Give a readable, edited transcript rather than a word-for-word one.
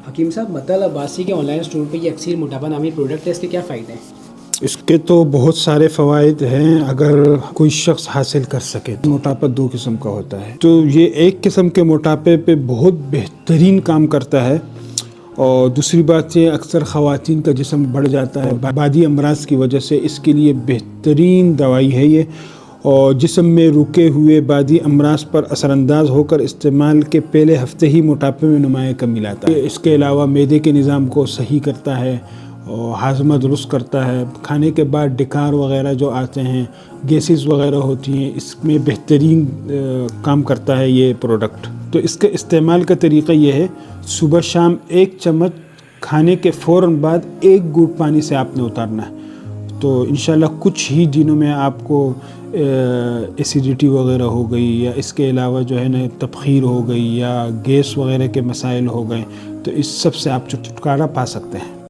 حکیم صاحب، مطلب عباسی کے آن لائن اسٹور پہ یہ ایکسیل موٹاپا نامی پروڈکٹ ہے، اس کے کیا فائدے ہیں؟ اس کے تو بہت سارے فوائد ہیں اگر کوئی شخص حاصل کر سکے۔ موٹاپا دو قسم کا ہوتا ہے، تو یہ ایک قسم کے موٹاپے پہ بہت بہترین کام کرتا ہے، اور دوسری بات یہ اکثر خواتین کا جسم بڑھ جاتا ہے بعدی امراض کی وجہ سے، اس کے لیے بہترین دوائی ہے یہ، اور جسم میں رکے ہوئے بعدی امراض پر اثر انداز ہو کر استعمال کے پہلے ہفتے ہی موٹاپے میں نمایاں کمی لاتا ہے۔ اس کے علاوہ معدے کے نظام کو صحیح کرتا ہے اور ہاضمہ درست کرتا ہے۔ کھانے کے بعد ڈکار وغیرہ جو آتے ہیں، گیسز وغیرہ ہوتی ہیں، اس میں بہترین کام کرتا ہے یہ پروڈکٹ۔ تو اس کے استعمال کا طریقہ یہ ہے، صبح شام 1 چمچ، کھانے کے فوراً بعد 1 گھونٹ پانی سے آپ نے اتارنا ہے، تو انشاءاللہ کچھ ہی دنوں میں آپ کو ایسیڈیٹی وغیرہ ہو گئی، یا اس کے علاوہ جو ہے نا تبخیر ہو گئی، یا گیس وغیرہ کے مسائل ہو گئے، تو اس سب سے آپ چھٹکارا پا سکتے ہیں۔